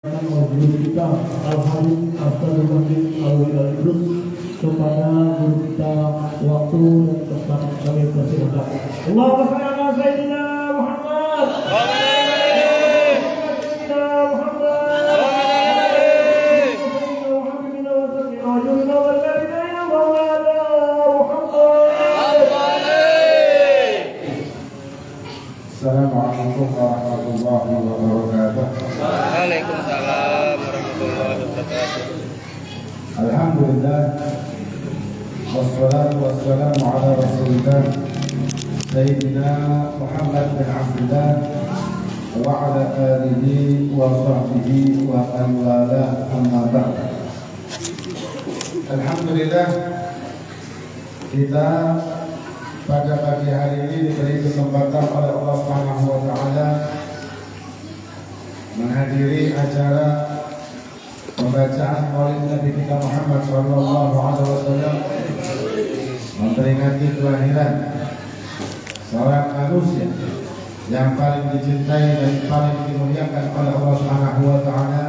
guru kita Al-Habib Abdul Al-Idrus kepada guru kita waktu dan tempat kami persilakan. Allahumma shalli ala sayyidina Muhammad. Assalamualaikum warahmatullahi wabarakatuh. Waalaikumsalam warahmatullahi wabarakatuh. Alhamdulillah, wassalatu wassalamu ala rasulillah Sayyidina Muhammad bin Abdullah wa ala alihi wa sahbihi wa man wala, amma ba'd. Alhamdulillah, kita pada pagi hari ini diberi kesempatan oleh Allah Subhanahu wa taala menghadiri acara pembacaan Maulid Nabi kita Muhammad sallallahu alaihi wasallam, memperingati kelahiran seorang manusia yang paling dicintai dan paling dimuliakan oleh Allah Subhanahu wa taala.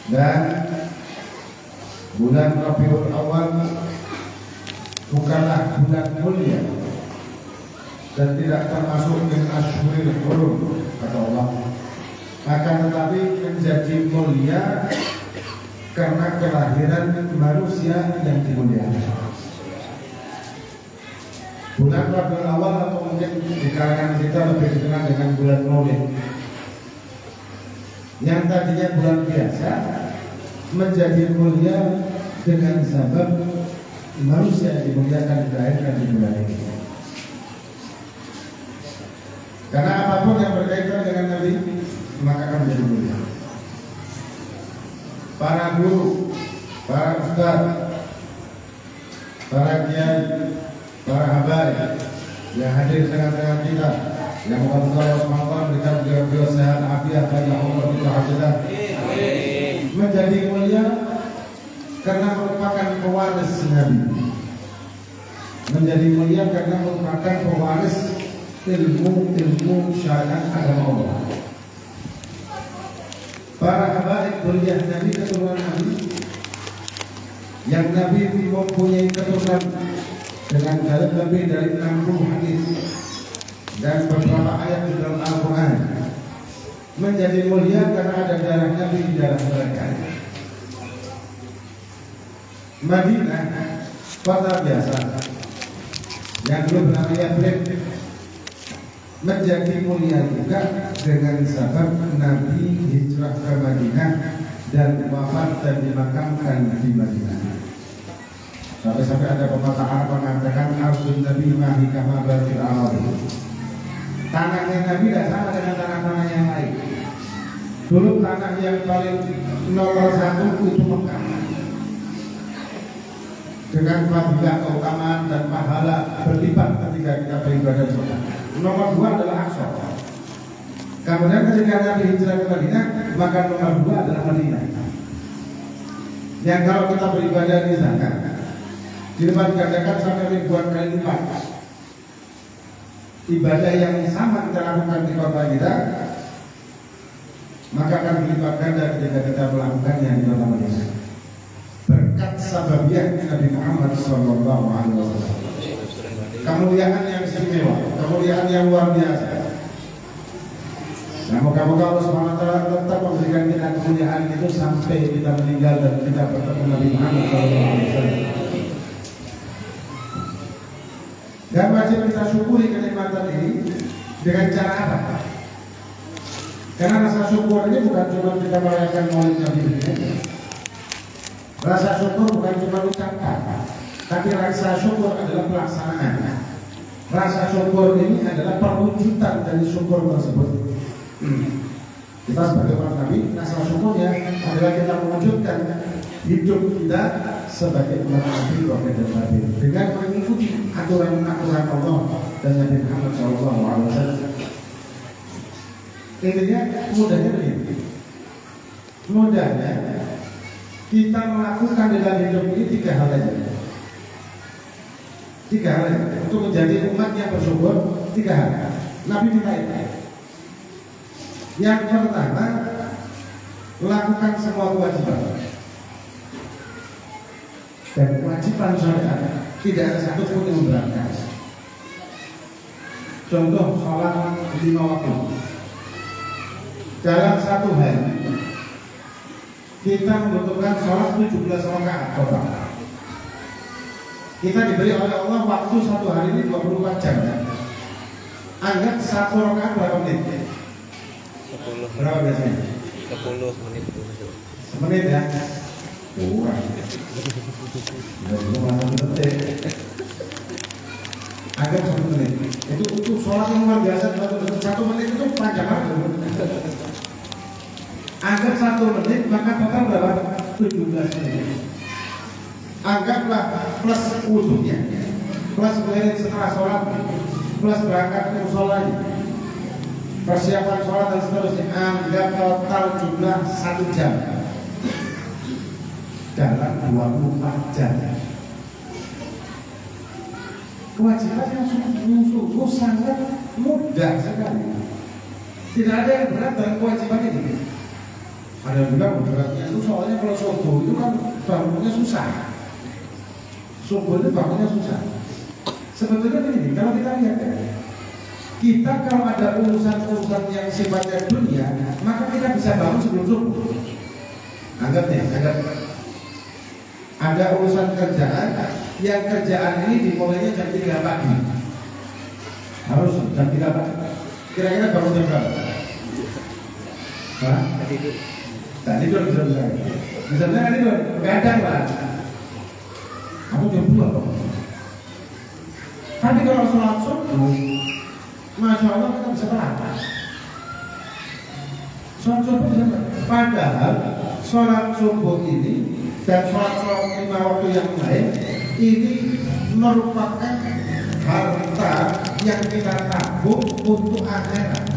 Dan bulan Rabiul Awal bukanlah bulan mulia dan tidak termasuk min asyhuril hurum kata Allah, akan tetapi menjadi mulia karena kelahiran manusia yang dimuliakan. Bulan Rabiul Awal atau mungkin di kalangan kita lebih dikenal dengan bulan Maulid, yang tadinya bulan biasa menjadi mulia dengan sebab manusia yang dimuliakan dilahirkan di bulan ini. Karena apapun yang berkaitan dengan Nabi maka akan menjadi mulia. Para guru, para ustaz, para kiai, para habaib yang hadir di tengah-tengah kita, yang moga Allah SWT memberikan beliau sehat afiat dan Allah kita hajatah, menjadi mulia karena merupakan pewaris Nabi, menjadi mulia karena merupakan pewaris ilmu syariat agama Allah. Para habaib kuliah Nabi, keturunan Nabi, yang Nabi mempunyai keturunan dengan dalam lebih dari 60 hadis dan beberapa ayat di dalam Al-Quran, menjadi mulia karena ada darah Nabi di darah mereka. Madinah, kota biasa yang belum bernama Yathrib, menjadi mulia juga dengan sebab Nabi hijrah ke Madinah dan wafat dan dimakamkan di Madinah. Sampai-sampai ada pepatah Arab mengatakan arsul Nabi mahi kama barfil arab. Tanahnya Nabi tidak sama dengan tanah-tanah yang lain. Dulu tanah yang paling nomor 1 itu Mekah, dengan fadilah, keutamaan dan pahala berlipat ketika kita beribadah di Mekah. Nomor 2 adalah Aqsa. Kemudian ketika Nabi hijrah ke Madinah, maka nomor 2 adalah Madinah. Yang kalau kita beribadah di sana, dilipat gandakan sampai ribuan kali lipat. Ibadah yang sama kita lakukan di kota kita, maka akan berlipat ganda ketika kita melakukannya di kota Madinah. Berkat sababiah Nabi Muhammad sallallahu alaihi wasallam. Kemuliaan yang istimewa, kemuliaan yang luar biasa. Nah, moga-moga Allah SWT tetap memberikan kita kemuliaan itu sampai kita meninggal dan kita bertemu Nabi Muhammad sallallahu alaihi wasallam. Dan wajib kita syukuri kenikmatan ini dengan cara apa? Karena rasa syukur ini bukan cuma kita merayakan Maulid Nabi ini. Rasa syukur bukan cuma ucapan, tapi rasa syukur adalah pelaksanaan. Rasa syukur ini adalah perwujudan dari syukur tersebut. Kita sebagai umat Nabi, rasa syukurnya adalah kita mewujudkan hidup kita sebagai umat Nabi dengan mengikuti aturan-aturan Allah dan Nabi Muhammad SAW. Intinya mudahnya begini. Mudahnya kita melakukan dalam hidup ini 3 hal aja. 3 hal aja. Untuk menjadi umat yang bersyukur, 3 hal. Nabi minta itu. Yang pertama, lakukan semua kewajiban. Dan kewajiban syariat tidak ada satu pun yang memberatkan. Contoh sholat 5 waktu. Dalam satu hari kita membutuhkan sholat 17 rakaat total. Kita diberi oleh Allah waktu satu hari ini 24 jam. Anggap satu rakaat berapa menit? 10 Berapa biasanya? 10 menit. Semenit ya? Kurang. Anggap 1 menit. Itu sholat yang luar biasa. 1 menit itu panjang banget. Anggap 1 menit, maka total berapa? 17 menit. Anggaplah plus wudhunya, plus menit setelah sholat, plus berangkat ke musola, persiapan sholat dan seterusnya. Anggap total jumlah 1 jam dalam 24 jam. Kewajiban yang sungguh sangat mudah sekali. Tidak ada yang berat dalam kewajiban ini. Ada yang bilang beratnya itu soalnya kalau subuh itu kan bangunnya susah. Subuh itu bangunnya susah. Sebetulnya ini, kalau kita lihat ya, kita kalau ada urusan-urusan yang sifatnya dunia, maka kita bisa bangun sebelum subuh. Anggap nih, ada urusan kerjaan, yang kerjaan ini dimulainya jam 3 pagi. Harus jam 3 pagi. Kira-kira bangun jam berapa? Hah? Tak tidur bisa. Misalnya kan tidur, kadang lah. Kamu jam 2 kok. Tapi kalau sholat subuh, Masya Allah kita bisa telat. Sholat subuh bisa telat. Padahal sholat subuh ini dan sholat 5 waktu yang lain ini merupakan harta yang kita tabung untuk akhirat.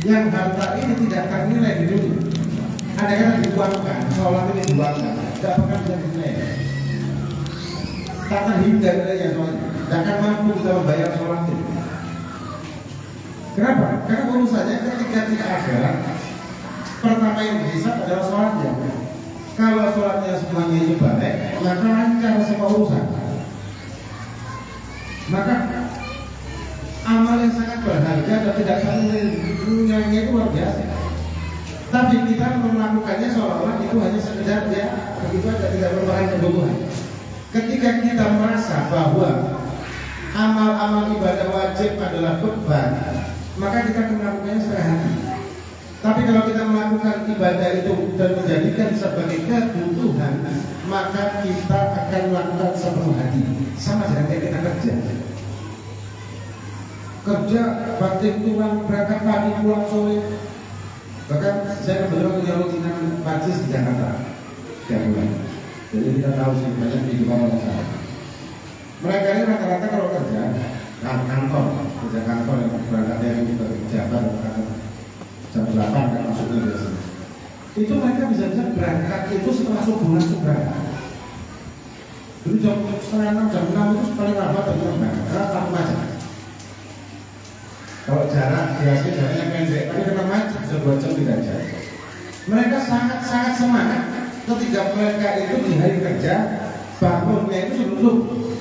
Yang harta ini tidak akan nilai di dunia. Ada yang dibuangkan, sholat ini dibuangkan, tidak akan bisa dinilai. Tak terhingga nilainya sholat, tidak akan mampu kita membayar sholat ini. Kenapa? Karena urusannya ketika kita akhirat, pertama yang dihisab adalah sholatnya. Kalau sholatnya semuanya itu baik, maka lancar semua urusan. Maka amal yang sangat berharga dan tidak nilainya itu luar biasa. Tapi kita melakukannya seolah-olah itu hanya sekedar ya begitu aja, tidak merupakan kebutuhan. Ketika kita merasa bahwa amal-amal ibadah wajib adalah beban, maka kita akan melakukannya setengah hati. Tapi kalau kita melakukan ibadah itu dan menjadikan sebagai kebutuhan, maka kita akan melakukan sepenuh hati. Sama dengan kayak kita kerja bakti tulang, berangkat pagi, pulang sore. Bahkan saya kebetulan punya rutinan majlis di Jakarta setiap bulan. Jadi kita tahu sih banyak di orang sana. Mereka ini rata-rata kalau kerja kerja kantor yang berangkatnya yang kita pejabat jam 8 kan masuknya biasanya. Itu mereka bisa berangkat itu setelah subuh langsung berangkat. Jadi jam setengah 6, jam 6 itu paling lambat jam 6 karena tak macet. Kalau jarak biasanya jaraknya pendek, tapi karena macet bisa 2 jam 3 jam. Mereka sangat semangat ketika mereka itu di hari kerja bangunnya itu sebelum subuh.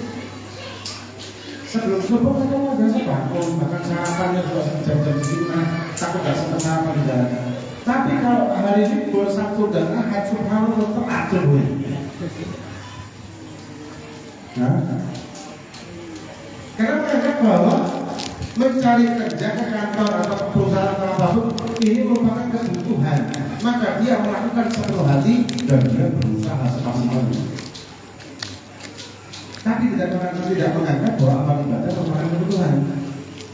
Sebelum subuh mereka mau biasa bangun, bahkan sarapannya juga jam-jam segini, takut gak sempat sarapan di jalan. Tapi kalau hari ini Sabtu dan Ahad subhanallah telat subuh. Nah, karena mereka bahwa mencari kerja ke kantor atau ke perusahaan atau apapun ini merupakan kebutuhan, maka dia melakukan sepenuh hati dan dia berusaha semaksimal. Tapi tidak menganggap bahwa amal ibadah merupakan kebutuhan,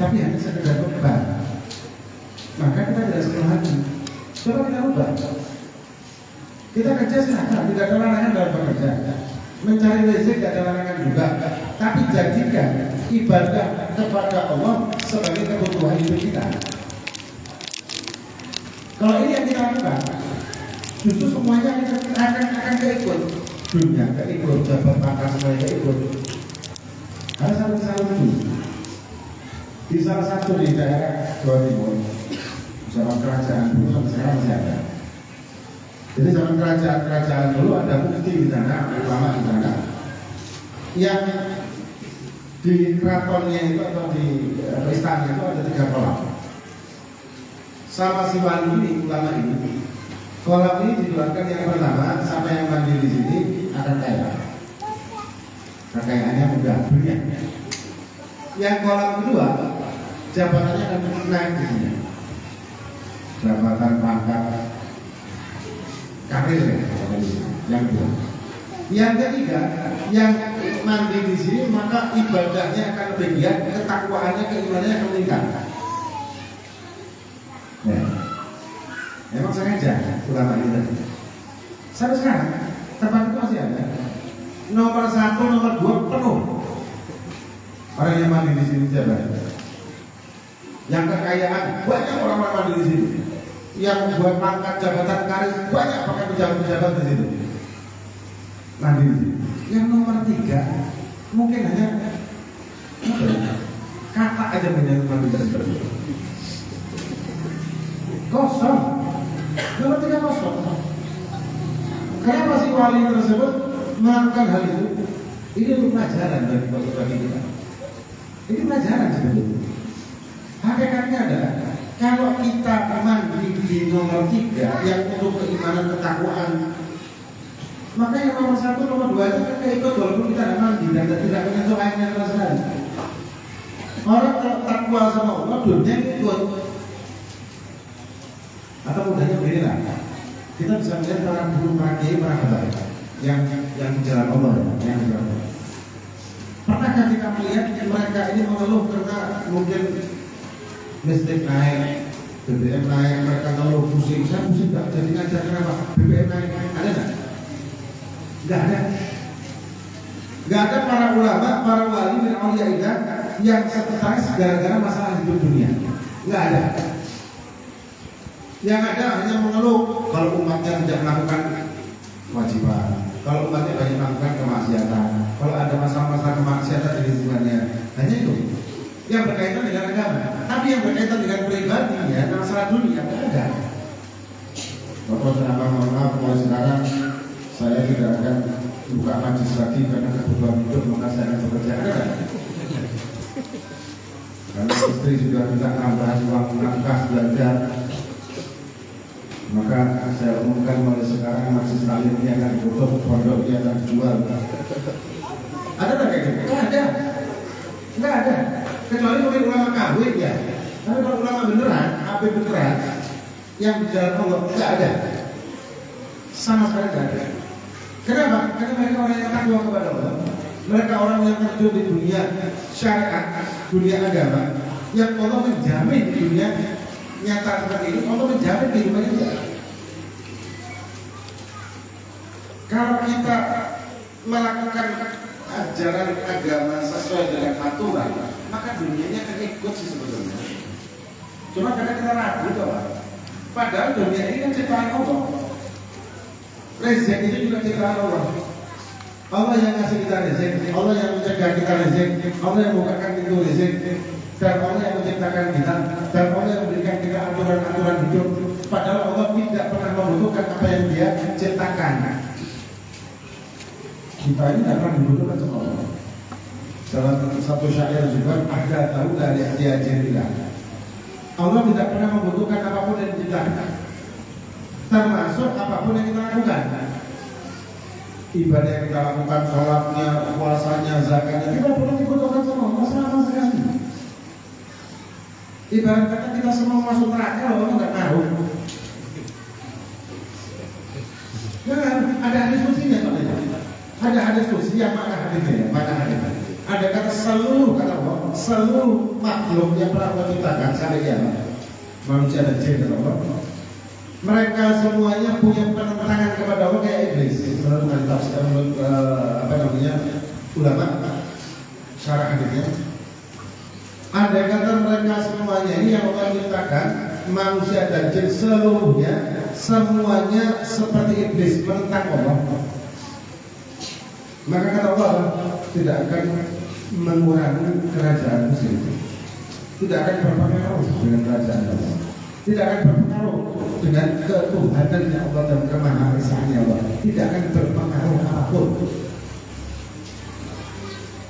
tapi hanya sekedar beban. Maka kita tidak sepenuh hati. Coba kita ubah. Kita kerja silahkan, tidak ada larangan dalam bekerja. Mencari rezeki tidak ada larangan juga. Tapi jadikan ibadah kepada Allah sebagai kebutuhan hidup kita. Kalau ini yang kita lakukan, justru semuanya akan keikut. Dunia keikut, jabat pangkat semuanya keikut. Ada satu lucu. Di salah satu di daerah Jawa Timur, Zaman kerajaan dulu sampai sekarang masih ada. Jadi zaman kerajaan dulu ada mufti di sana, ulama di sana. Yang di keratonnya itu atau di istananya itu ada 3 kolam. Sama si wali ini, ulama ini, kolam ini dikeluarkan yang pertama, siapa yang mandi di sini akan kaya. Kekayaannya mudah dunia. Yang kolam kedua, jabatannya akan naik di sini. Jabatan pangkat karir ya, yang kedua. Yang ketiga, yang mandi di sini maka ibadahnya akan lebih giat, ketakwaannya, keimanannya akan meningkat. Ya. Memang sengaja ulama ini. Sampai sekarang tempat itu masih ada. Nomor 1, nomor 2 penuh. Orang yang mandi di sini jabat. Yang kekayaan banyak orang-orang mandi di sini. Yang buat pangkat jabatan karir banyak pakai pejabat-pejabat di situ. Mandi di sini. Yang nomor 3 mungkin hanya kata aja menjadi mandi di sini. Kosong. Nomor 3 kosong. Kenapa si wali tersebut melakukan hal itu? Ini untuk pelajaran bagi kita. Ini pelajaran sebetulnya. Hakikatnya adalah kalau kita mandi di nomor 3 yang untuk keimanan ketakwaan, maka yang nomor 1, nomor 2 itu kan ikut walaupun kita tidak mandi dan tidak menyentuh airnya sama sekali. Orang kalau takwa sama Allah dunia ikut. Atau mudahnya beginilah, kita bisa melihat para guru, para kiai, para habaib yang di jalan Allah, yang di jalan Allah. Pernahkah kita melihat mereka ini mengeluh karena mungkin listrik naik, BBM naik, mereka ngeluh pusing, saya pusing nggak jadi ngajar kenapa? BBM naik, ada nggak? Nggak ada. Nggak ada para ulama, para wali dan aulia yang stres gara-gara masalah hidup dunia. Nggak ada. Yang ada hanya mengeluh kalau umatnya tidak melakukan kewajiban, kalau umatnya banyak melakukan kemaksiatan, kalau ada masalah-masalah kemaksiatan di lingkungannya, hanya itu yang berkaitan dengan agama. Tapi yang berkaitan dengan pribadi, ya masalah dunia tidak ada. Bapak dan Abang, mohon maaf, mulai sekarang saya tidak akan buka majlis lagi karena kebutuhan hidup, maka saya akan bekerja. Karena istri juga minta tambahan uang nafkah belajar. Maka saya umumkan mulai sekarang majlis taklim ini akan ditutup, pondok ini akan dijual. Ada tak kayak gitu? Nggak ada. Kecuali mungkin ulama kawin ya. Tapi kalau ulama beneran, habib beneran, yang bicara Allah nggak ada. Sama sekali nggak ada. Kenapa? Karena mereka orang yang takwa kepada Allah. Mereka orang yang terjun di dunia syariat, dunia agama, yang Allah menjamin di dunia nyata seperti ini, Allah menjamin kehidupannya dia. Kalau kita melakukan ajaran agama sesuai dengan aturan, maka dunianya akan ikut sih sebetulnya. Cuma kadang kita ragu tuh, padahal dunia ini kan ciptaan Allah. Rezeki itu juga ciptaan Allah. Allah yang ngasih kita rezeki, Allah yang mencegah kita rezeki, Allah yang membukakan pintu rezeki, dan Allah yang menciptakan kita, dan Allah yang memberikan kita aturan-aturan hidup. Padahal Allah tidak pernah membutuhkan apa yang Dia ciptakan. Kita ini tidak pernah dibutuhkan sama Allah. Dalam satu syair juga ada tahu dari dia jadilah. Allah tidak pernah membutuhkan apapun yang diciptakan, termasuk apapun yang kita lakukan. Ibadah yang kita lakukan, sholatnya, puasanya, zakatnya, tidak pernah dibutuhkan sama Allah sama sekali. Ibarat kata kita semua masuk neraka, Allah nggak tahu. Nah, ada diskusinya soalnya. Ada diskusi yang mana hadisnya, mana hadisnya. Ada kata seluruh kata Allah, seluruh makhluk yang pernah Allah ciptakan sampai kiamat, manusia dan jin kata Allah, mereka semuanya punya penentangan kepada Allah kayak iblis. Menurut tafsir, ulama syarah hadisnya. Ada kata mereka semuanya ini yang Allah ciptakan, manusia dan jin seluruhnya, semuanya seperti iblis menentang Allah. Maka kata Allah tidak akan mengurangi kerajaan muslim, tidak akan berpengaruh dengan kerajaan Allah. tidak akan berpengaruh dengan ketuhanannya Allah dan kemahaesaannya Allah, tidak akan berpengaruh apapun.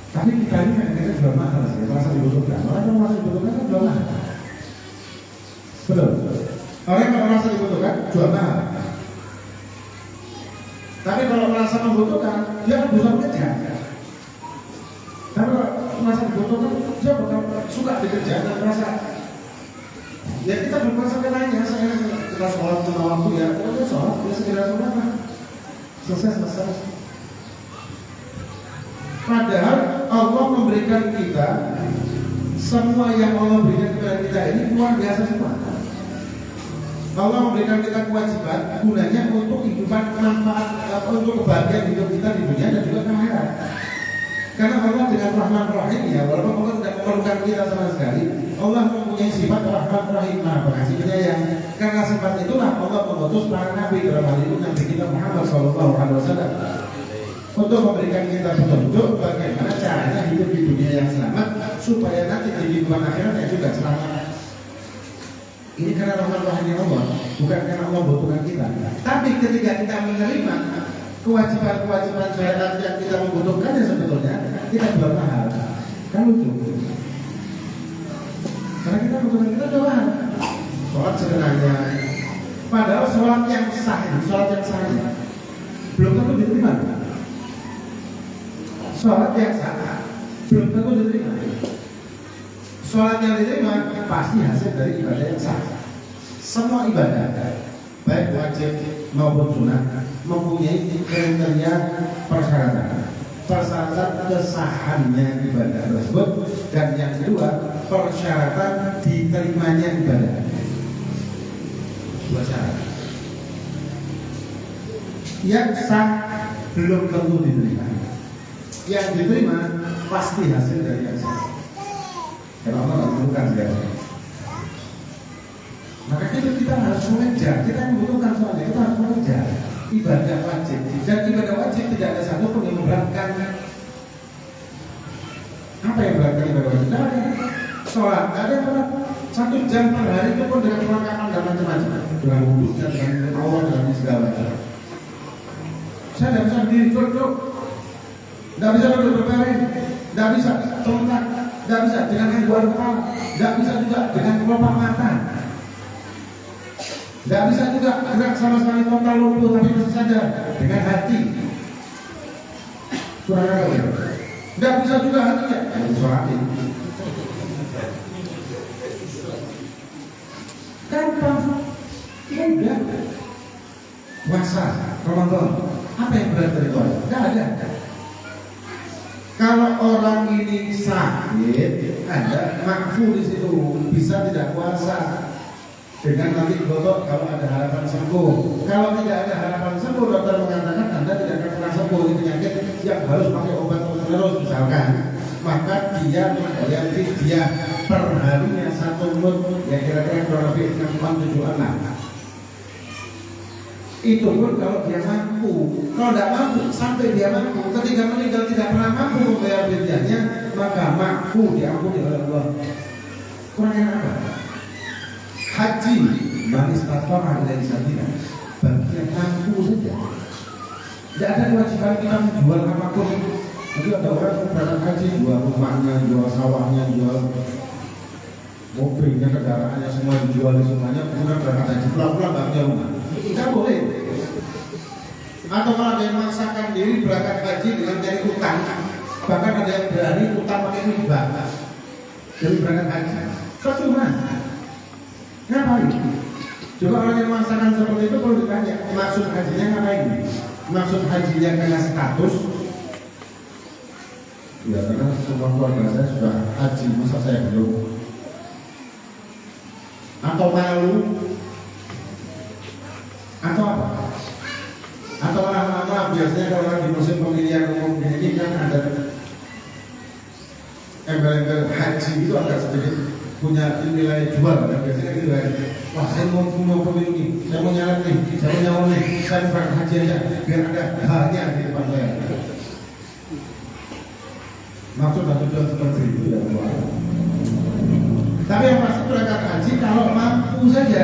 Tapi kita ini kadang-kadang jual mahal sih, merasa dibutuhkan. Orang yang merasa dibutuhkan kan jual mahal. Betul. Orang yang merasa dibutuhkan jual mahal. Tapi kalau merasa membutuhkan, dia akan berusaha bekerja. Tapi kalau merasa dibutuhkan, dia bakal suka bekerja dan merasa. Ya kita belum sampai nanya, saya kita sholat lima waktu ya, kalau dia sholat, dia segera sholat kan. Selesai. Padahal Allah memberikan kita semua yang Allah berikan kepada kita ini luar biasa semua. Allah memberikan kita kewajiban gunanya untuk kehidupan manfaat, untuk kebahagiaan hidup kita di dunia dan juga di akhirat. Karena Allah dengan Rahman Rahim ya, walaupun Allah tidak memerlukan kita sama sekali, Allah mempunyai sifat Rahman Rahim, Maha Pengasih Penyayang. Karena sifat itulah Allah mengutus para nabi dalam hal ini Nabi kita Muhammad SAW untuk memberikan kita petunjuk bagaimana caranya hidup di dunia yang selamat supaya nanti di kehidupan akhiratnya juga selamat. Ini karena Rahman Rahimnya Allah, bukan karena Allah butuhkan kita. Tapi ketika kita menerima kewajiban-kewajiban syariat yang kita membutuhkannya sebetulnya kita jual mahal. Kan lucu. Karena kita membutuhkan kita jual mahal. Sholat sebenarnya, padahal sholat yang sah, belum tentu diterima. Sholat yang sah belum tentu diterima. Sholat yang diterima pasti hasil dari ibadah yang sah. Semua ibadah, baik wajib maupun sunnah, mempunyai kriteria persyaratan kesahannya ibadah tersebut, dan yang kedua persyaratan diterimanya ibadah. Dua syarat. Yang sah belum tentu diterima. Yang diterima pasti hasil dari yang sah. Karena Allah membutuhkan segala. Maka kita harus mengejar. Kita membutuhkan soalnya, kita harus mengejar ibadah wajib. Dan ibadah wajib tidak ada satu pun yang memberatkan. Apa yang memberatkan ibadah wajib? Tidak ada. Sholat, tidak ada yang berat. 1 jam per hari itu pun dengan perlengkapan dan macam-macam. Dengan wudhunya, dengan awal, dengan segala macam. Saya tidak bisa berdiri duduk. Tidak bisa duduk berbaring. Tidak bisa tongkat. Tidak bisa dengan angguan kepala. Tidak bisa juga dengan kelopak mata. Tidak bisa juga gerak sama sekali total lumpuh, tapi bisa saja dengan hati. Kurang apa ya? Tidak bisa juga hatinya. Sholatin. Gampang. Mudah. Puasa Ramadan. Apa yang berat dari puasa? Tidak ada. Kalau orang ini sakit, ada makfu di situ, bisa tidak puasa. Dengan nanti botok kalau ada harapan sembuh. Kalau tidak ada harapan sembuh, dokter mengatakan Anda tidak akan pernah sembuh dari penyakit yang harus pakai obat terus misalkan. Maka dia membayar fidyah per harinya 1 mud, ya kira-kira kurang lebih 6,7 anak. Itu pun kalau dia mampu. Kalau tidak mampu, sampai dia mampu, ketika meninggal tidak pernah mampu membayar fidyahnya, maka mampu diampuni oleh Allah. Kurang enak apa? Haji manis tatwara dari sabina bagi yang mampu saja. Tidak ada kewajiban kita menjual apapun. Itu ada orang yang berangkat haji jual rumahnya, jual sawahnya, jual mobilnya, kendaraannya semua dijual semuanya. Kemudian berangkat haji pulang-pulang nggak punya rumah. Tidak boleh. Atau kalau ada yang memaksakan diri berangkat haji dengan cari utang, bahkan ada yang berani utang pakai riba. Jadi berangkat haji, percuma. Ngapain? Coba orang yang memaksakan seperti itu perlu ditanya, maksud hajinya ngapain? Maksud hajinya karena status? Ya karena semua keluarga saya sudah haji, masa saya belum? Atau malu? Atau apa? Atau lama-lama biasanya kalau orang di musim pemilihan umum ini kan ada embel-embel haji itu agak sedikit punya nilai jual, dan biasanya gitu kan. Wah saya mau pemilu ini, saya mau nyalek nih, saya mau nyalon nih, saya mau berangkat haji aja biar ada hanya di depan saya. Maksud dan tujuan seperti itu ya Allah. Tapi yang pasti berangkat haji kalau mampu mampu saja.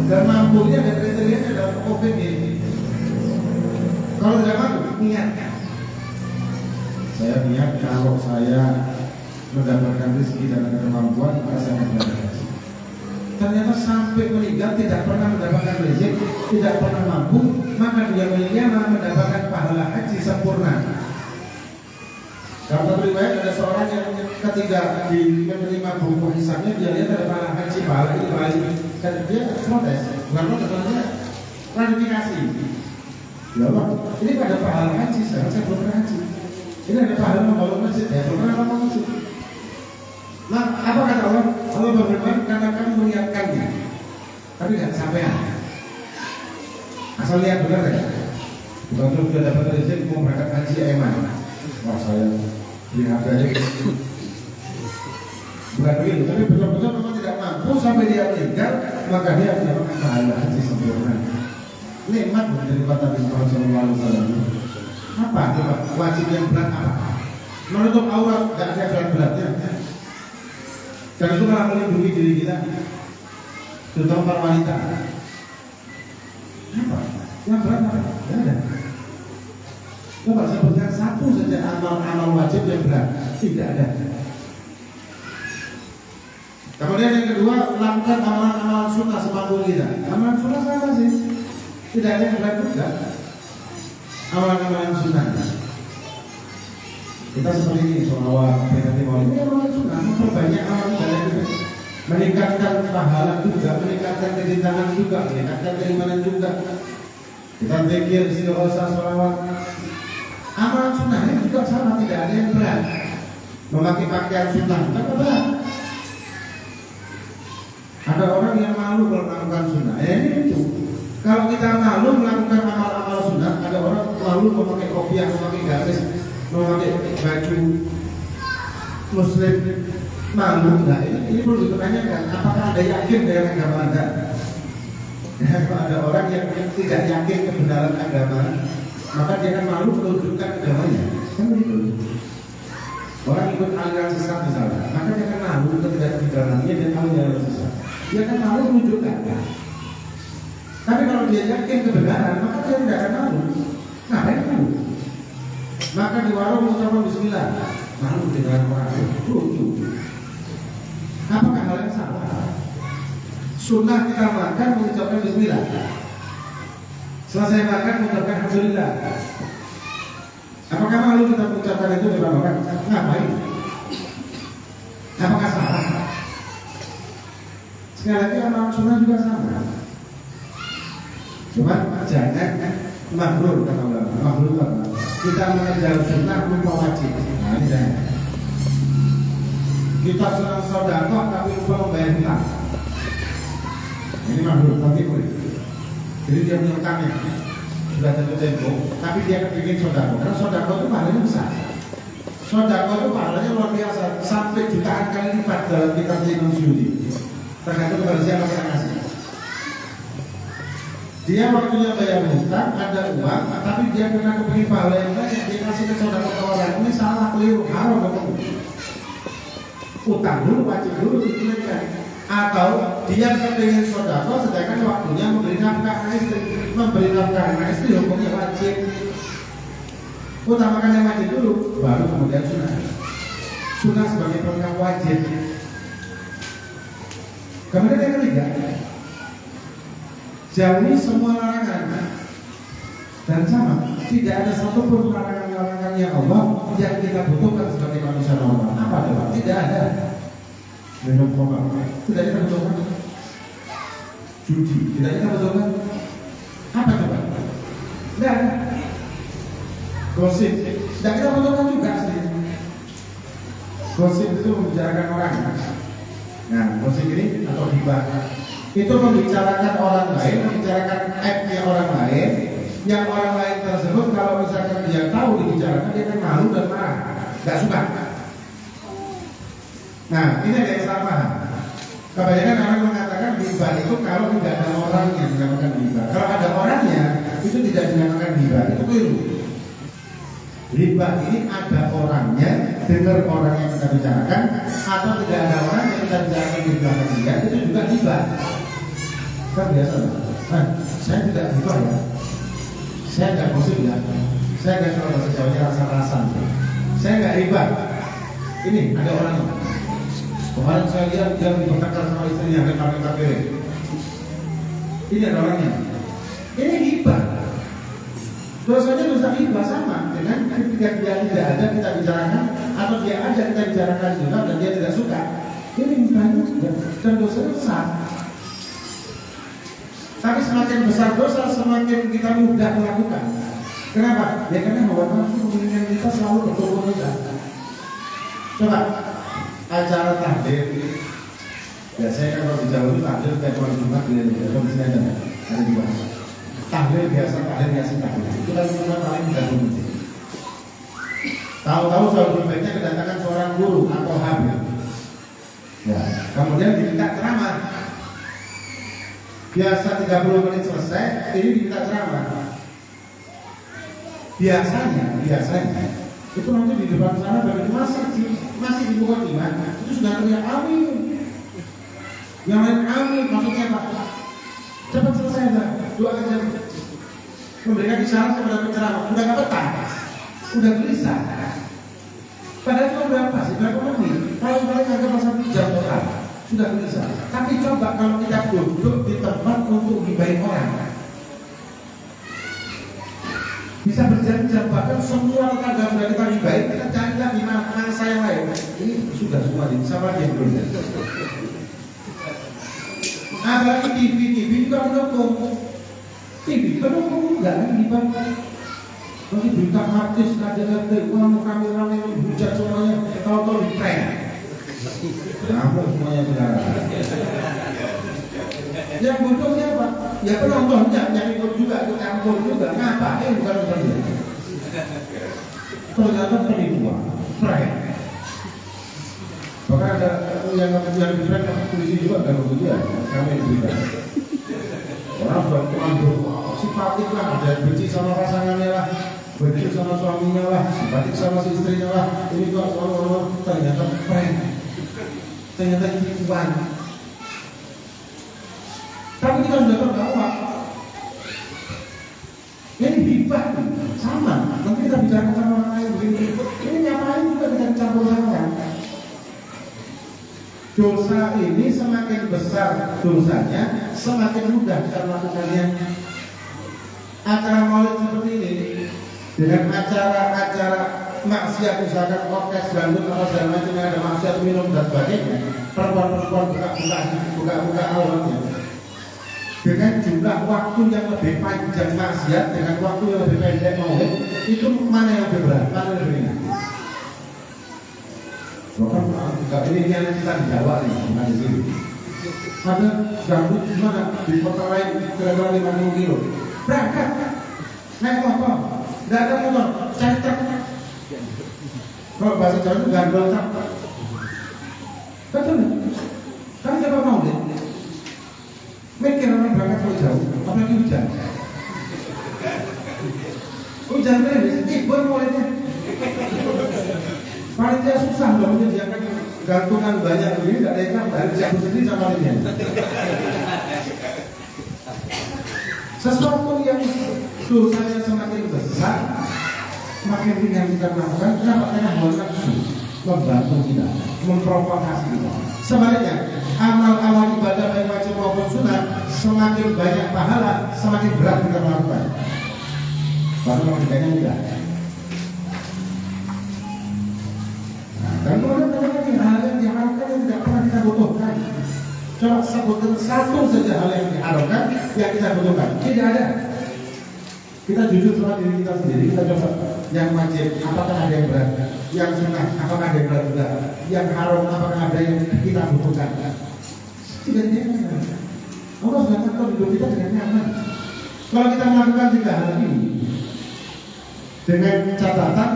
Dan mampu ini ada kriterianya dalam COVID ini. Kalau tidak mampu, niat. Saya niat kalau saya mendapatkan rezeki dan ada kemampuan, maka saya mendapatkan rezeki. Ternyata sampai meninggal tidak pernah mendapatkan rezeki, tidak pernah mampu, maka dia meninggal mendapatkan pahala haji sempurna. Dalam satu riwayat ada seorang yang ketika menerima buku hisabnya dia lihat ada pahala haji, pahala ini, dan dia protes, bukan protes, klarifikasi. Ya Allah, ini ada pahala haji, saya belum pernah haji. Ini ada pahala membangun masjid, ya belum pernah membangun masjid. Nah, apa kata Allah? Allah berfirman, karena kamu meniatkannya, tapi nggak kesampaian. Asal lihat benar ya. Bukan terus sudah dapat rezeki mau berangkat haji eman. Wah saya lihat aja. Bukan begitu, tapi betul-betul memang tidak mampu sampai dia meninggal, maka dia mendapatkan pahala haji sempurna. Nikmat menjadi kata Rasulullah SAW. Apa? Coba wajib yang berat apa? Menutup aurat tidak ada berat-beratnya. Dan itu malah melindungi diri kita, terutama para wanita. Apa? Yang berat apa? Tidak ada. Coba sebutkan satu saja amal wajib yang berat. Tidak ada. Kemudian yang kedua, lakukan amalan-amalan sunnah semampu kita. Amalan sunnah sama sih. Tidak ada yang berat juga. Amalan-amalan sunnah. Kita seperti ini, sholawat, berarti maulid, ini amalan sunnah, memperbanyak amalan ibadah kita, meningkatkan pahala juga, meningkatkan kecintaan juga, meningkatkan keimanan juga. Kita zikir, istighosa, sholawat, amalan sunnah ini juga sama, tidak ada yang berat. Memakai pakaian sunnah, tidak berat. Ada orang yang malu kalau melakukan sunnah, ini itu. Kalau kita malu melakukan amal-amal sunnah, ada orang malu memakai kopiah, memakai garis, memakai baju muslim, malu. Nah ini perlu ditanyakan, apakah Anda yakin dengan agama Anda? Kalau ada orang yang tidak yakin kebenaran agama, maka dia akan malu menunjukkan agamanya. Kan begitu. Orang ikut aliran sesat misalnya, maka dia akan malu ketika di dalamnya dia tahu aliran sesat. Dia akan malu menunjukkan. Tapi kalau dia yakin kebenaran, maka dia tidak akan malu. Ngapain malu? Maka di warung mengucapkan bismillah, malu dengan orang lucu. Apakah hal yang salah? Sunnah kita makan mengucapkan bismillah. Selesai makan mengucapkan alhamdulillah. Apakah malu kita mengucapkan itu di depan orang? Ngapain? Apakah salah? Sekali lagi amalan sunnah juga sama. Cuma jangan makruh kata ulama. Makruh itu apa? Kita mengejar sunnah lupa wajib. Nah ini jangan. Kita senang sedekah tapi lupa membayar hutang. Ini makruh, tapi boleh. Jadi dia punya hutangnya sudah jatuh tempo, tapi dia kepingin sedekah. Karena sedekah itu pahalanya besar. Sedekah itu pahalanya luar biasa, sampai jutaan kali lipat dalam kitab Imam Suyuti. Tergantung kepada siapa yang kasih. Dia waktunya bayar hutang, ada uang, tapi dia kena kepingin pahala yang banyak, dia kasih ke saudara orang. Ini salah, keliru, haram betul. Utang dulu, wajib dulu ditunaikan. Atau dia kepingin saudara, sedangkan waktunya memberi nafkah istri. Memberi nafkah istri hukumnya wajib. Utamakan yang wajib dulu, baru kemudian sunnah. Sunnah sebagai perkara wajib. Kemudian yang ketiga, jauhi semua larangan. Dan sama, tidak ada satupun larangan-larangan yang Allah yang kita butuhkan sebagai manusia normal. Apa coba? Tidak ada. Minum khamar, tidak kita butuhkan. Judi, tidak kita butuhkan. Apa coba? Tidak ada. Gosip, tidak kita butuhkan juga sih. Gosip itu membicarakan orang. Nah, gosip ini atau hibah itu membicarakan orang lain, membicarakan aibnya orang lain, yang orang lain tersebut kalau misalkan dia tahu dibicarakan dia akan malu dan marah, nggak suka. Nah, ini ada yang salah paham. Kebanyakan orang mengatakan hibah itu kalau tidak ada orangnya dinamakan hibah. Kalau ada orangnya itu tidak dinamakan hibah, itu keliru. Hibah ini ada orangnya, dengar orang yang kita bicarakan, atau tidak ada orang yang kita bicarakan di belakang dia, itu juga hibah. Kan biasa. Nah, saya tidak hibah ya. Saya nggak gosip ya. Saya nggak kalau bahasa Jawanya rasa-rasan. Saya nggak hibah. Ini ada orang ini. Kemarin saya lihat dia bertengkar sama istrinya dengan KPW. Ini ada orangnya. Ini hibah. Dosanya dosa hibah sama dengan ketika dia tidak ada kita bicarakan, atau dia ada kita bicarakan juga dan dia tidak suka. Ini hibahnya dan dosanya besar. Tapi semakin besar dosa, semakin kita mudah melakukan. Kenapa? Ya karena hawa nafsu menginginkan kita selalu bertemu kita. Coba acara takdir. Ya saya kan kalau di Jawa itu takdir kayak tuan Jumat di kondisinya ada dua. Takdir biasa, takdir biasa takdir. Itu kan cuma paling tidak mungkin. Tahu-tahu soal baiknya kedatangan seorang guru atau habib. Ya, kemudian diminta ceramah. Biasa 30 menit selesai, ini diminta ceramah. Biasanya itu nanti di depan sana bagi masih di bukan iman, itu sudah teriak amin. Yang lain amin, maksudnya apa? Cepat selesai lah, doa aja. Memberikan isyarat kepada penceramah, udah nggak betah, udah gelisah. Padahal cuma berapa sih? Berapa menit? Paling-paling agak masa 1 jam total. Sudah gelisah. Tapi coba kalau kita duduk di tempat untuk gibahin orang, bisa berjam-jam, bahkan semua tetangga sudah kita gibahin, kita cari lagi mana saya lain. Ini sudah semua ini, sama dia belum. Apalagi TV juga mendukung. TV mendukung enggak kan gibah. Nanti berita artis ada uang kamera yang hujat semuanya, tahu-tahu di prank. Campur semuanya saudara. Yang bodohnya apa? Ya penontonnya yang ikut juga, ikut campur juga. Ngapain bukan saja? Ternyata penipuan, prank. Bahkan ada yang di prank polisi juga kan begitu ya. Kami berita. Orang bertuan simpatik lah, ada benci sama pasangannya lah, benci sama suaminya lah, simpatik sama si istrinya lah. Ini kok orang ternyata prank. Ternyata penipuan. Tapi kita sudah terbawa. Ini hibah sama. Nanti kita bicara sama orang lain begini. Ini ngapain juga kita campur tangan. Dosa ini semakin besar dosanya, semakin mudah kita melakukannya. Acara maulid seperti ini dengan acara-acara maksiat, misalkan orkes dangdut atau segala macam yang ada maksiat, minum dan sebagainya, perempuan-perempuan buka-buka auratnya dengan jumlah waktu yang lebih panjang maksiat dengan waktu yang lebih pendek maulid, itu mana yang lebih berat, mana yang lebih ringan? Bahkan ini yang kita di Jawa nih, bukan di sini. Ada dangdut di mana di kota lain kira-kira 50 kilo, berangkat naik motor, nggak ada motor, cari truk. Kalau bahasa Jawa itu gandol truk. Betul. Kan siapa mau deh? Mikir orang berangkat terlalu jauh, apalagi hujan. Hujan beres, ibon mulainya. Panitia susah dong, dia kan gantungan banyak begini, nggak ada yang harus cabut sendiri sama dia. Sesuatu yang dosanya semakin besar, semakin ringan kita melakukan. Kenapa? Karena hawa nafsu membantu kita, memprovokasi kita. Sebaliknya, amal-amal ibadah baik wajib maupun sunat, semakin banyak pahala, semakin berat kita melakukan. Baru mengerjakannya mudah. Dan kemudian banyak hal yang diharapkan yang tidak pernah kita butuhkan. Coba sebutkan satu saja hal yang diharapkan yang kita butuhkan. Tidak ada. Kita jujur sama diri kita sendiri. Kita coba yang wajib, apakah ada yang berat? Yang sunnah, apakah ada yang berat juga? Yang haram, apakah ada yang kita butuhkan? Tidak ada. Allah sudah tentu hidup kita dengan nyaman. Kalau kita melakukan 3 hal ini dengan catatan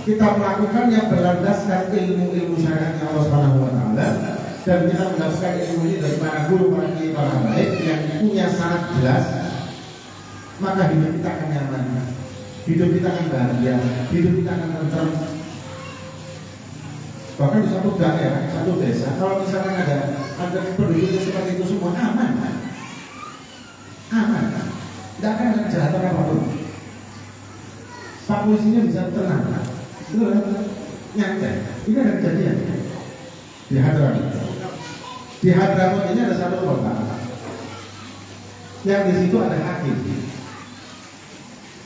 kita melakukan yang berlandaskan ilmu-ilmu syariatnya Allah Subhanahu wa taala, dan kita mendapatkan ilmu ini dari para guru, para kiai, para baik yang punya sanad jelas, maka hidup kita akan nyaman. hidup kita akan bahagia, hidup kita akan tentram. Bahkan di satu daerah, satu desa, kalau misalkan ada penduduknya seperti itu semua aman, tidak akan ada kejahatan apapun. Pak polisinya bisa tenang, itu nyantai. Ini ada kejadian di Hadramaut. Di Hadramaut ini ada satu kota yang di situ ada hakim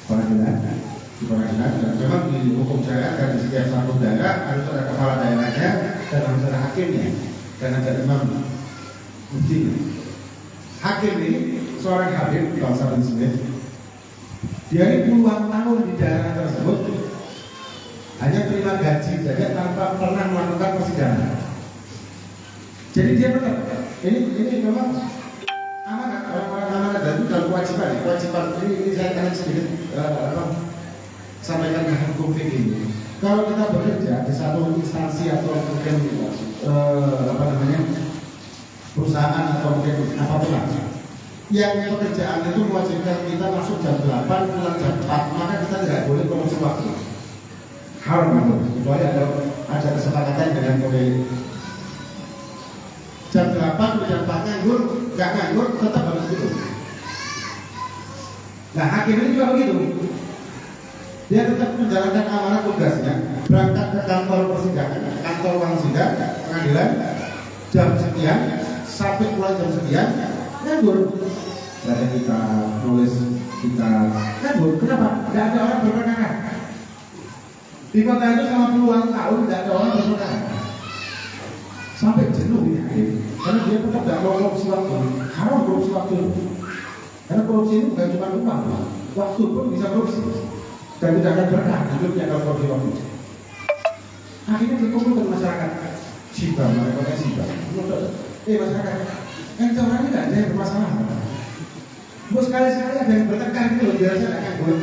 pengadilan, di pengadilan. Dan memang di hukum syariat dan di setiap satu daerah harus ada kepala daerahnya dan harus ada hakimnya dan ada imam mufti. Hakim ini seorang Habib bangsa bin Smith. Dia ini puluhan tahun di daerah tersebut hanya terima gaji saja tanpa pernah melakukan persidangan. Jadi dia tetap ini memang amanat, orang-orang amanat dan itu dalam kewajiban ini saya akan sedikit sampaikan dengan hukum fikih ini. Kalau kita bekerja di satu instansi atau mungkin perusahaan atau mungkin apapun lah, yang pekerjaan itu mewajibkan kita masuk jam 8 pulang jam 4, maka kita tidak boleh korupsi waktu. Haram itu, kecuali ada kesepakatan dengan pemilik. Jam 8 jam 4 nganggur, nggak nganggur tetap harus itu. Nah hakim ini juga begitu. Dia tetap menjalankan amanah tugasnya, berangkat ke kantor persidangan, kantor uang sidang, pengadilan, jam sekian, sampai pulang jam sekian, nganggur. Baca kita, nulis kita, nganggur. Kenapa? Tidak ada orang berperkara. Di kota itu selama puluhan tahun tidak ada orang berperkara. Sampai jenuh ini hakim, karena dia tetap tidak mau korupsi waktu. Haram korupsi waktu. Karena korupsi ini bukan cuma uang, waktu pun bisa korupsi. Dan tidak akan berkah hidupnya kalau korupsi waktu. Akhirnya dikumpulkan masyarakat Sibam, mereka Sibam. Masyarakat, ente orang ini tidak ada yang bermasalah. Bos sekali-sekali ada yang bertengkar itu loh, biasa tidak akan boleh.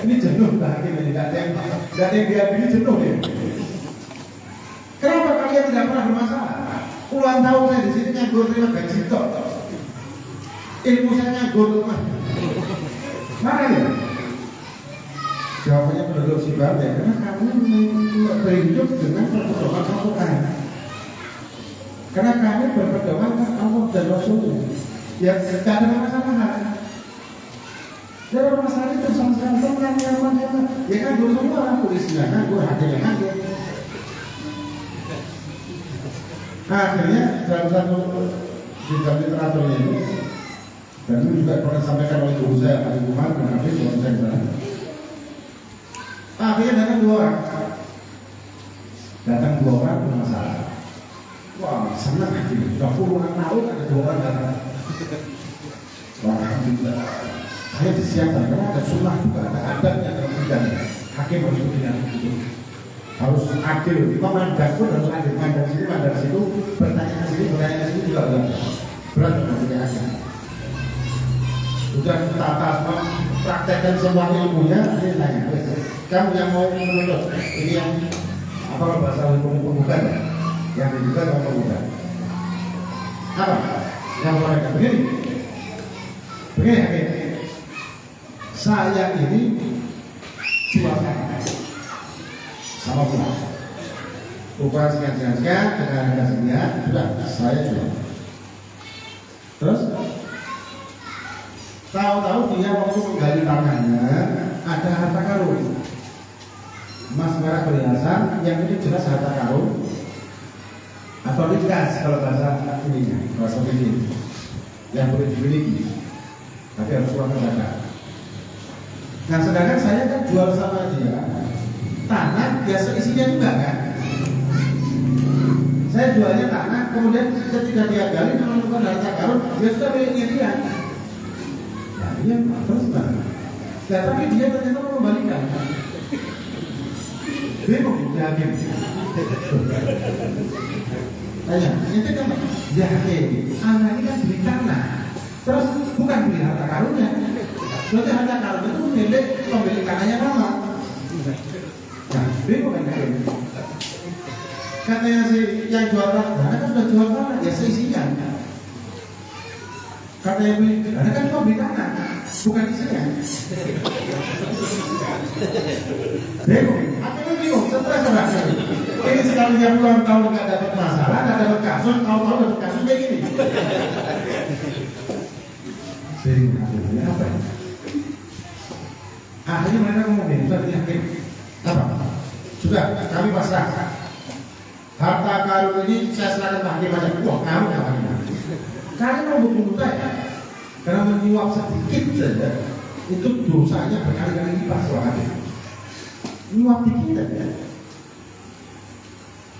Ini jenuh lah hakim ini, tidak ada yang diambil jenuh ya. Kenapa kalian tidak pernah bermasalah? Puluhan tahun saya di sini nganggur terima gaji tok. Ilmu saya nganggur mah. Mana ya? Jawabannya penduduk Sibam ya, karena kamu berhidup dengan perpedoman Al-Quran. Karena kami berpedoman kan Allah dan Rasulnya. Ya tidak ada masalah. Dalam masalah itu sama-sama nyaman. Ya kan dulu semua orang polisinya nganggur, hakimnya nganggur. Akhirnya dalam satu bidang literaturnya ini, dan itu juga pernah disampaikan oleh guru saya Pak Umar dan Hafiz waktu saya sana. Akhirnya datang dua orang bermasalah. Wah senang hakim, sudah puluhan tahun ada 2 orang datang. Wah alhamdulillah. Saya disiapkan karena ada sunnah juga, ada adabnya dalam sidang. Hakim harus begini gitu. Harus adil, memandang pun harus adil, mandang sini, mandang situ, bertanya ke sini, bertanya ke sini juga berat untuk hakim. Sudah tata praktekkan semua ilmunya, ini tanya, kamu yang mau menuntut, ini yang apa bahasa hukum pembuka ya? Yang dibuka atau pembuka? Apa? Yang mereka begini hakim. Saya ini jual sama pulang. Upah sekian, dengan harga sekian, sudah saya jual. Terus tahu-tahu dia waktu menggali tangannya ada harta karun, emas merah perhiasan, yang ini jelas harta karun atau dikas kalau bahasa ininya, bahasa ini yang boleh dimiliki, tapi harus uang negara. Nah sedangkan saya kan jual sama dia tanah, ya seisinya juga kan. Saya jualnya tanah, kemudian ketika dia gali menemukan harta karun, dia sudah miliknya dia. Nah dia terus bang. Nah tapi dia ternyata mengembalikan. Bingung dia hakim. Tanya, itu kan dia hakim. Anak ini kan beli tanah, terus bukan beli harta karunnya. Berarti harta karun itu milik pemilik tanahnya lama. Nah, bingung kan hakim. Katanya si yang jual tanah kan sudah jual tanah, ya seisinya. Kata yang beli, Anda kan cuma beli tanah, bukan isinya. Bingung, akhirnya bingung, stres lah. Ini sekalinya puluhan tahun nggak dapat masalah, nggak dapat kasus, tahu-tahu dapat kasus kayak gini. Bingung, akhirnya apa ya? Akhirnya mereka ngomong gini, sudah yakin apa? Sudah, kami pasrah. Harta karun ini saya serahkan hakim aja. Wah, kamu nggak hakim. Karena mau bunuh saya, karena menyuap sedikit saja, itu dosanya berkali-kali lipat soalnya. Menyuap dikit saja.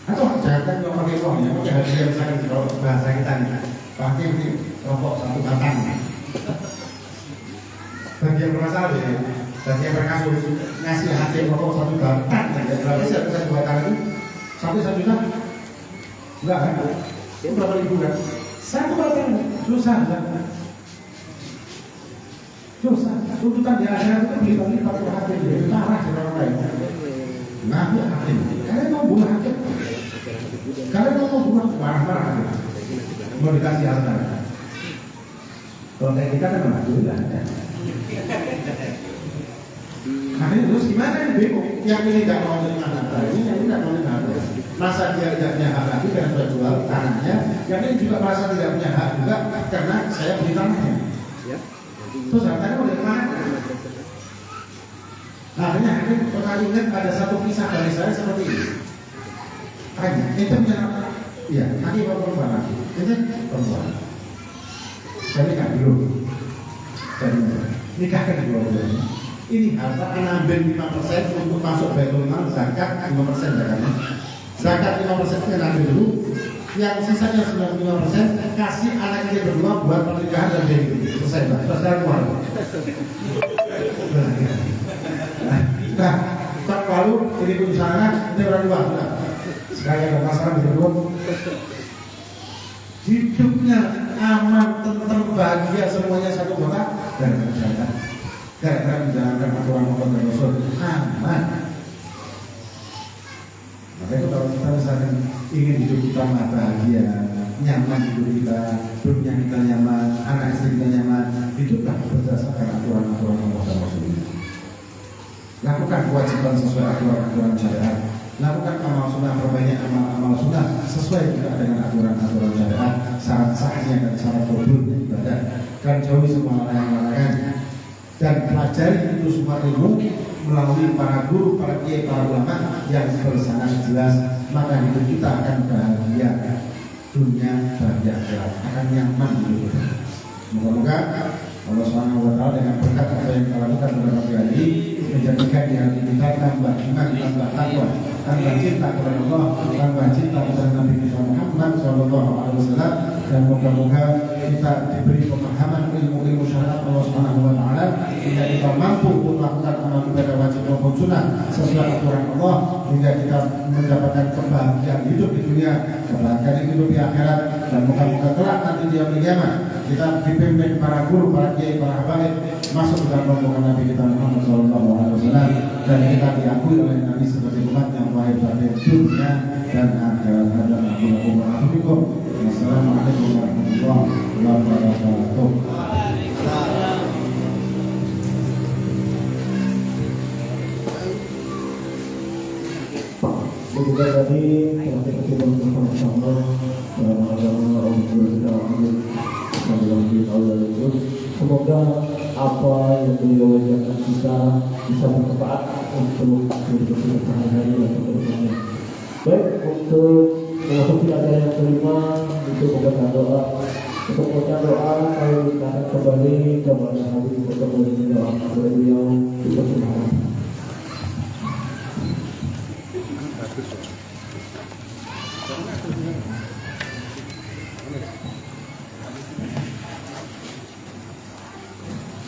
Atau jangan nggak pakai uang ya, pakai hadiah misalnya kalau bahasa kita nih, pakai ini rokok satu batang. Bagi yang bermasalah ya, bagi yang berkasus ngasih hakim rokok satu batang, berapa sih satu batang itu? Sampai 1 juta? Enggak kan? Itu berapa ribu kan? Satu batang, susah kan? Susah. Tuntutan di akhirat itu berlipat-lipat ke hakim dia, marah dengan orang lain. Ngaku hakim. Kalian mau bunuh hakim? Kalian mau bunuh marah-marah hakim? Mau dikasih harta? Kalau kayak kita kan alhamdulillah. Akhirnya terus gimana nih bingung? Yang ini tidak mau terima harta, ini yang tidak mau terima harta. Masa dia tidak punya hak lagi karena sudah jual tanahnya, yang ini juga merasa tidak punya hak juga karena saya beli tanahnya. Terus hartanya udah kemana? Akhirnya pernah ingat ada satu kisah dari saya seperti ini. Tanya, itu punya iya, nanti bawa perempuan lagi. Itu perempuan. Saya nikah belum. Saya nikahkan dua-duanya. Ini harta mengambil 5% untuk masuk baitul mal, zakat 5% zakatnya. Zakat 5% kita ambil dulu, yang sisanya 95% kasih anak dia berdua buat pernikahan dan dia itu. Selesai, Pak. Terus saya keluar. Nah, tak lalu ini pun sana, ini berdua. Sekali ada masalah berdua. Hidupnya aman, tenang, bahagia semuanya satu kota dan berjalan. Gara-gara menjalankan aturan Allah dan Rasul aman. Maka itu kalau kita misalkan ingin hidup kita bahagia, nyaman hidup kita, dunia kita nyaman, anak istri kita nyaman, hiduplah berdasarkan aturan-aturan Allah dan Rasul. Lakukan kewajiban sesuai aturan-aturan syariat. Lakukan amal sunnah, perbanyak amal sunnah sesuai juga dengan aturan-aturan syariat, syarat sahnya dan syarat kabulnya ibadah. Dan jauhi semua larangan-larangan. Dan pelajari itu semua ilmu melalui para guru, para kiai, para ulama yang bersanad jelas, maka hidup kita akan bahagia dunia bahagia akhirat, akan nyaman hidup kita. Semoga Allah SWT dengan berkat apa yang kita lakukan pada pagi hari ini menjadikan di hati kita tambah iman, tambah takwa, tambah cinta kepada Allah, tambah cinta kepada Nabi kita Muhammad SAW, dan moga-moga kita diberi pemahaman ilmu-ilmu syariat Allah SWT hingga kita mampu untuk melakukan amal ibadah wajib maupun sunnah sesuai aturan Allah, hingga kita mendapatkan kebahagiaan hidup di dunia, kebahagiaan hidup di akhirat, dan moga-moga kelak nanti di yaumil qiyamah kita dipimpin para guru, para kiai, para habaib masuk ke dalam rombongan Nabi kita Muhammad SAW, dan kita diakui oleh Nabi sebagai umat yang lahir dari dunia dan akhirat. Wassalamualaikum warahmatullahi wabarakatuh. Juga tadi telah kita bersama-sama dalam agama Allah itu. Semoga apa yang beliau ajarkan kita bisa bermanfaat untuk hidup kita sehari-hari dan seterusnya. Baik, untuk memasuki acara yang kelima, untuk membaca doa. Untuk membaca doa, kami akan kembali kepada Habib untuk menjadi doa kepada beliau dipersilakan.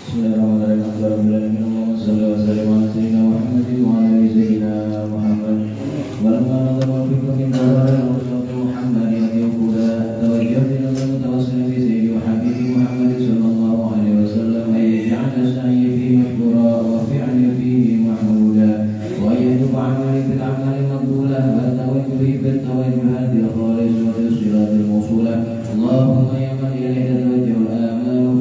Bismillahirrahmanirrahim. Allahumma shalli wa sallim ala sayyidina Muhammadin wa ala ali sayyidina Muhammad. Walamma nadama fi kulli qawarin wa salatu Muhammadin yaqula tawajjahtu ila mutawassil fi sayyidi wa habibi Muhammad sallallahu alaihi wasallam ay ja'ala sa'yi fihi mashkura wa fi'li fihi mahmuda wa yajib 'amali bil 'amali maqbula wa tawajjuhi bil tawajjuhati al-khalis wa siratil mawsula. Allahumma ya man ilayhi tawajjahu al-amal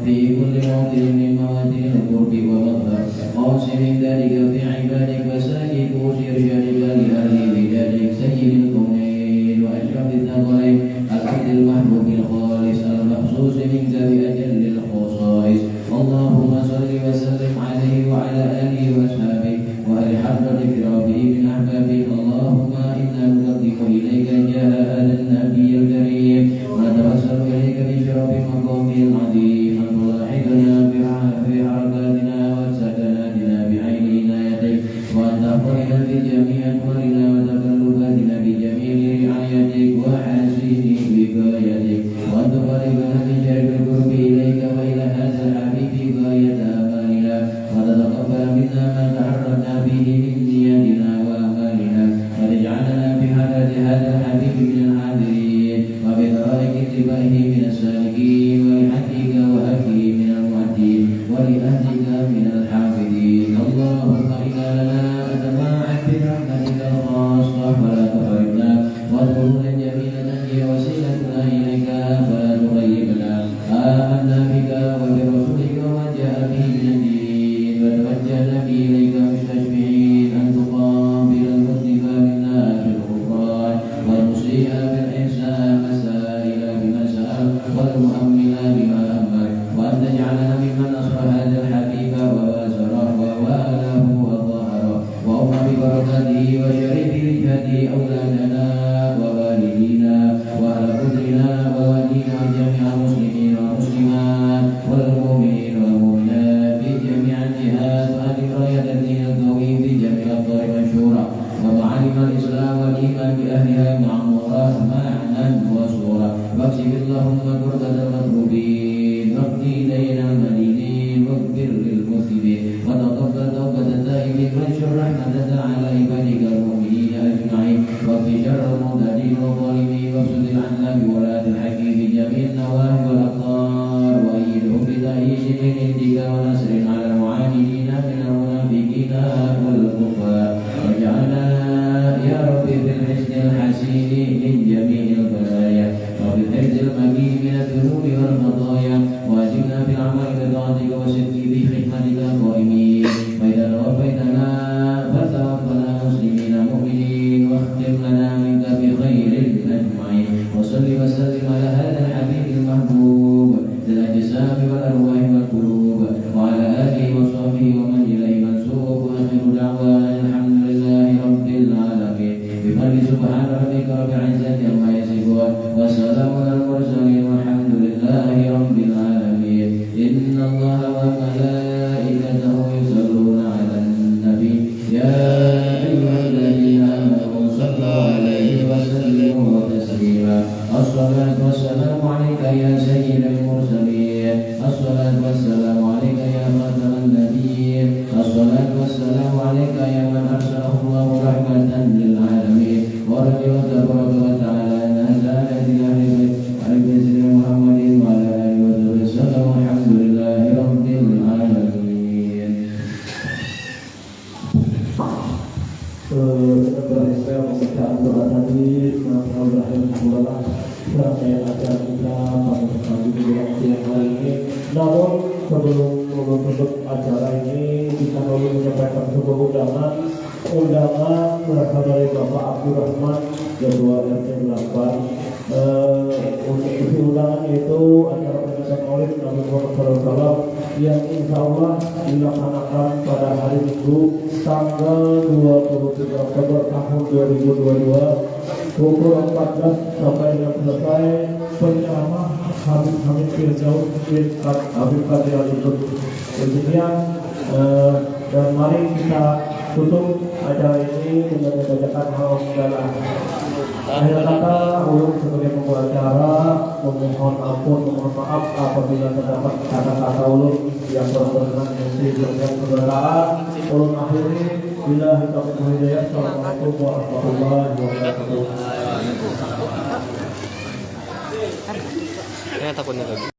في كل موطن من مواطن القرب والمظهر قاسم ذلك في عبادك وساكت رجالك لأهل بلادك سيد الكونين وأشرف الثقلين العبد المحبوب الخالص المخصوص منك بأجل الخصائص اللهم صل وسلم عليه وعلى آله وأصحابه وأهل حضرتك ربه من أحبابك اللهم إنا نقدم إليك جاه هذا النبي الكريم ونتوسل إليك بشرف مقامه العظيم أن تلاحقنا في حركاتنا وسكناتنا بعين عنايتك وأن تحفظنا في جميع أمورنا وتقلباتنا بجميع رعايتك وحسين وقايتك وأن تقربنا من شرك القرب إليك وإلى هذا الحبيب غاية آمالنا وتتقبل منا ما تعرفنا به من نياتنا وأمالنا وتجعلنا بحضرة هذا الحبيب من الحاضرين وبطرائق اتباعه من السالكين ولحقك وهديه من المعدين ولأهلك من الحافظين اللهم إنا لنا نتماعن برحمتك الخاصة ولا تفرقنا واذكرنا جميلة هي وسيلتنا إليك فلا تغيبنا آمنا بك وبرسولك وما جاء به من الدين وتوجهنا به إليك مستشفعين أن تقابل المذنب منا بالغفران والمسيء بالإحسان مسائل بما سأل والمؤمن بما أمر وأن تجعلنا ممن أصر هذا الحبيب ووازره وواله وظهره وأم ببركاته وشريف رجاته أولادنا ووالدينا وأهل قدرنا ووالدينا وجميع المسلمين والمسلمات والمؤمنين والمؤمنات في جميع الجهات وأهل راية الدين القوي في جميع الأطوار المنشورة ومعالم الإسلام والإيمان بأهلها معمورة معنى وصورة واكشف اللهم كربة المكروبين واقضي دين المدينين واغفر للمذنبين وتقبل توبة التائبين وانشر رحمتك على عبادك المؤمنين أجمعين واكف شر المعتدين والظالمين وافسد العدل بولاة الحق في جميع النواحي والأقطار وأيدهم بتأييد من عندك ونصر على المعاندين من المنافقين والكفار واجعلنا يا رب في الحسن الحسين من جميع البلايا وفي الحفظ المكين من الذنوب والخطايا واجبنا في العمل بطاعتك وصدق بحكمتك قائمين فإذا توفيتنا فتوفنا مسلمين مؤمنين واختم لنا منك بخير أجمعين وصل وسلم على هذا الحبيب المحبوب ذي الأجسام والأرواح والقلوب وعلى آله وصحبه ومن إليه منسوب وآخر دعوانا الحمد لله رب العالمين بفضل سبحان ربك رب العزة عما يصفون وسلام على المرسلين والحمد لله رب العالمين إن الله وملائكته يصلون على النبي يا أيها الذين آمنوا صلوا عليه وسلموا تسليما الصلاة والسلام عليك يا سيد المرسلين الصلاة والسلام عليك يا خاتم النبيين الصلاة والسلام عليك يا من أرسله الله رحمة للعالمين ورجو تبارك وتعالى أن هدانا إلى أهل بيت محمد وعلى آله وصحبه وسلم والحمد لله رب العالمين. Saya membaca doa tadi, Alhamdulillah rangkaian acara kita pada pagi siang hari ini. Namun sebelum menutup acara ini, kita perlu menyampaikan sebuah undangan berasal dari Bapak Abdurrahman, Ketua RT 8. Untuk isi undangan itu acara peringatan Maulid Nabi Muhammad SAW yang insya Allah dilaksanakan pada hari Minggu tanggal 23 Oktober tahun 2022 pukul 14 sampai dengan selesai penceramah Habib Hamid Firdaus bin Habib Qadir Al-Qud. Demikian dan mari kita tutup acara ini dengan membacakan hamdalah. Akhir kata, ulun sebagai pembawa acara memohon ampun, memohon maaf apabila terdapat kata-kata ulun yang berkenan yang kebenaran. Ulun akhiri bila kita hidayah. Assalamualaikum warahmatullahi wabarakatuh. Takutnya